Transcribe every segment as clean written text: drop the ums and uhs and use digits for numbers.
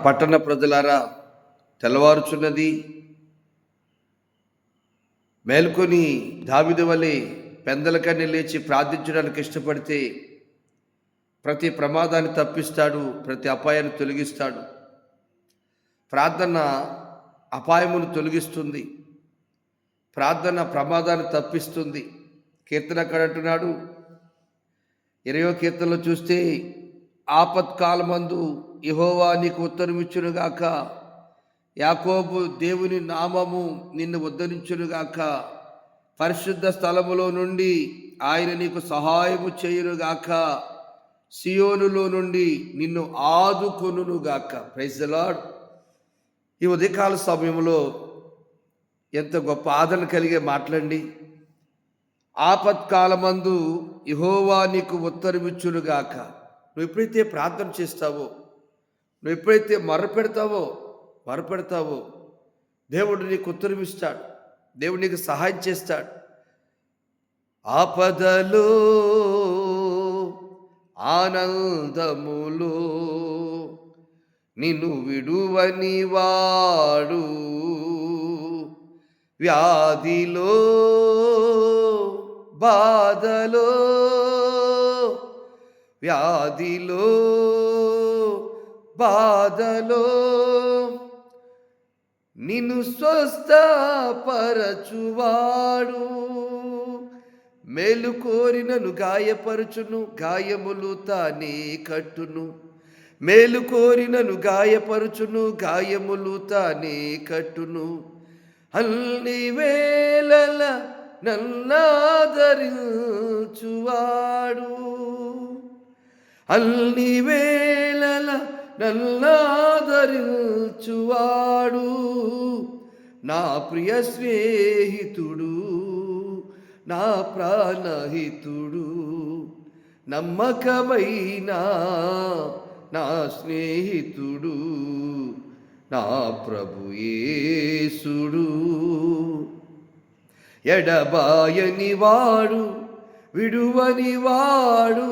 పట్టణ ప్రజలారా, తెల్లవారుచున్నది. మేల్కొని దావీదు వలె పెందలకన్నే లేచి ప్రార్థించడానికి ఇష్టపడితే ప్రతి ప్రమాదాన్ని తప్పిస్తాడు, ప్రతి అపాయాన్ని తొలగిస్తాడు. ప్రార్థన అపాయమును తొలగిస్తుంది, ప్రార్థన ప్రమాదాన్ని తప్పిస్తుంది. కీర్తనకారుడు అంటున్నాడు, 20వ కీర్తనలో చూస్తే, ఆపత్కాలమందు యెహోవా నీకు ఉత్తరమిచ్చునుగాక, యాకోబు దేవుని నామము నిన్ను ఉద్ధరించునుగాక, పరిశుద్ధ స్థలములో నుండి ఆయన నీకు సహాయము చేయునుగాక, సియోనులో నుండి నిన్ను ఆదుకొనుగాక. Praise the lord. ఈ ఉదయకాల సమయంలో ఎంత గొప్ప ఆదరణ కలిగే మాట్లాడండి. ఆపత్కాలమందు యెహోవా నీకు ఉత్తరమిచ్చునుగాక. నువ్వు ఎప్పుడైతే ప్రార్థన చేస్తావో, నువ్వు ఎప్పుడైతే మొరపెడతావో దేవుడు నీకు ఉత్తరమిస్తాడు, దేవుడు నీకు సహాయం చేస్తాడు. ఆపదలో ఆనందములో నిన్ను విడువని వాడు, వ్యాధిలో బాధలో నిన్ను స్వస్థపరచువాడు, మేలు కోరినను గాయపరచును, గాయములు తానే కట్టును. మేలు కోరినను గాయపరచును, గాయములు తానే కట్టును. అన్ని వేళల నన్నాదరించువాడు, అన్ని వేళల నన్నాదరించువాడు, నా ప్రియ స్నేహితుడు, నా ప్రాణహితుడు, నమ్మకమైన నా స్నేహితుడు, నా ప్రభు యేసుడు. ఎడబాయని వాడు, విడువని వాడు,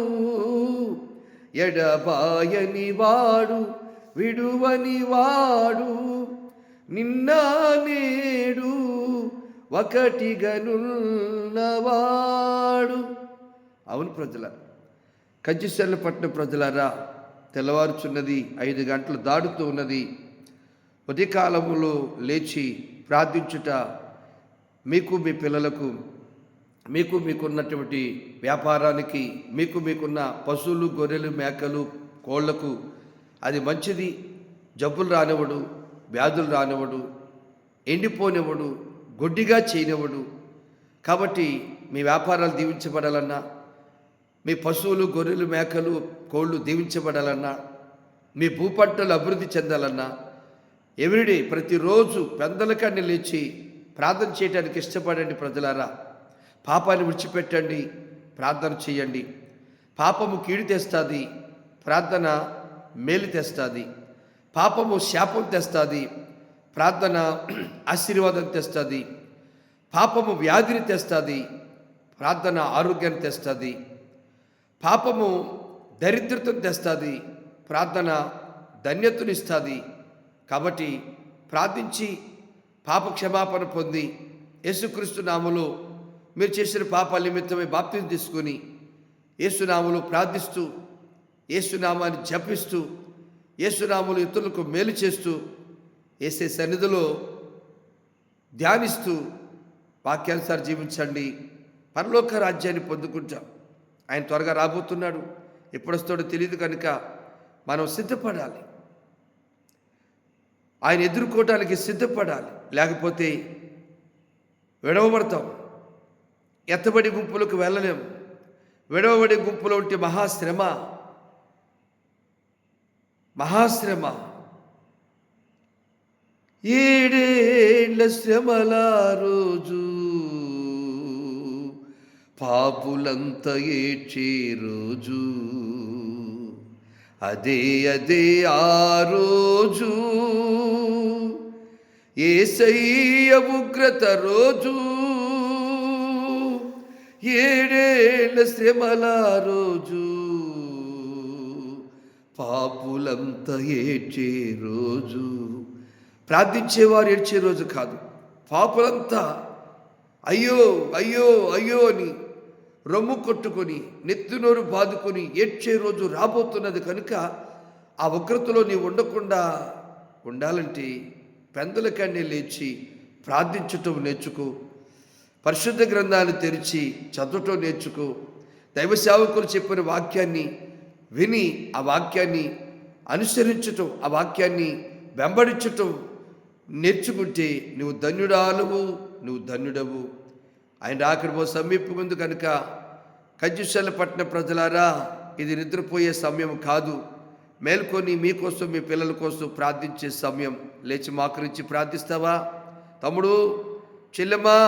ఎడబాయని వాడు, విడువని వాడు, నిన్న నేడు ఒకటిగనున్నవాడు. అవును ప్రజల, కంచిశెల్ల పట్టణ ప్రజలారా, తెల్లవారుచున్నది, 5 గంటలు దాడుతూ ఉన్నది. ఉదయకాలములో లేచి ప్రార్థించుట మీకు, మీ పిల్లలకు, మీకున్నటువంటి వ్యాపారానికి, మీకున్న పశువులు, గొర్రెలు, మేకలు, కోళ్లకు అది మంచిది. జబ్బులు రానివ్వడు, వ్యాధులు రానివ్వడు, ఎండిపోనివ్వడు, గొడ్డిగా చేయనివ్వడు. కాబట్టి మీ వ్యాపారాలు దీవించబడాలన్నా, మీ పశువులు, గొర్రెలు, మేకలు, కోళ్ళు దీవించబడాలన్నా, మీ భూపంటలు అభివృద్ధి చెందాలన్నా, ఎవ్రీడే ప్రతిరోజు పెందలకన్ని లేచి ప్రార్థన చేయడానికి ఇష్టపడండి ప్రజలారా. పాపాన్ని విడిచిపెట్టండి, ప్రార్థన చేయండి. పాపము కీడు తెస్తుంది, ప్రార్థన మేలు తెస్తుంది. పాపము శాపం తెస్తుంది, ప్రార్థన ఆశీర్వాదం తెస్తుంది. పాపము వ్యాధిని తెస్తుంది, ప్రార్థన ఆరోగ్యాన్ని తెస్తుంది. పాపము దరిద్రతను తెస్తుంది, ప్రార్థన ధన్యతనిస్తుంది. కాబట్టి ప్రార్థించి పాప క్షమాపణ పొంది యేసుక్రీస్తు నామములో మీరు చేసిన పాపాల నిమిత్తమై బాప్తిసం తీసుకుని యేసునామములో ప్రార్థిస్తూ, యేసునామాన్ని జపిస్తూ, యేసునామములో ఇతరులకు మేలు చేస్తూ, యేసే సన్నిధిలో ధ్యానిస్తూ వాక్యానుసారం జీవించండి. పరలోక రాజ్యాన్ని పొందుకుంటాం. ఆయన త్వరగా రాబోతున్నాడు. ఎప్పుడు వస్తాడో తెలియదు కనుక మనం సిద్ధపడాలి, ఆయన ఎదుర్కోవడానికి సిద్ధపడాలి. లేకపోతే విడవబడతాం, ఎత్తబడి గుంపులకు వెళ్ళలేం. విడవబడి గుంపులో ఉంటే మహాశ్రమ. 7 ఏళ్ల శ్రమల రోజు, పాపులంతా ఏడ్చే రోజు, అదే ఆ రోజు, యేసయ్య ఉగ్రత రోజు, 7 ఏళ్ల శ్రమల రోజు, పాపులంతా ఏడ్చే రోజు, ప్రార్థించేవారు ఏడ్చే రోజు కాదు. పాపులంతా అయ్యో అయ్యో అయ్యో అని రొమ్ము కొట్టుకొని నెత్తినోరు బాదుకొని ఏడ్చే రోజు రాబోతున్నది. కనుక ఆ ఉగ్రతలో నీవు ఉండకుండా ఉండాలంటే పెందలకన్నే లేచి ప్రార్థించటం నేర్చుకో. పరిశుద్ధ గ్రంథాన్ని తెరిచి చదవటం నేర్చుకో. దైవ సేవకులు చెప్పిన వాక్యాన్ని విని ఆ వాక్యాన్ని అనుసరించటం, ఆ వాక్యాన్ని వెంబడించటం నేర్చుకుంటే నువ్వు ధన్యుడాలువు, నువ్వు ధన్యుడవు. ఆయన రాకడ సమీపముందు కనుక కంజుశాల పట్టణ ప్రజలారా, ఇది నిద్రపోయే సమయం కాదు. మేల్కొని మీకోసం మీ పిల్లల కోసం ప్రార్థించే సమయం. లేచి మాకరించి ప్రార్థిస్తావా? తమ్ముడు, చెల్లెమ్మా,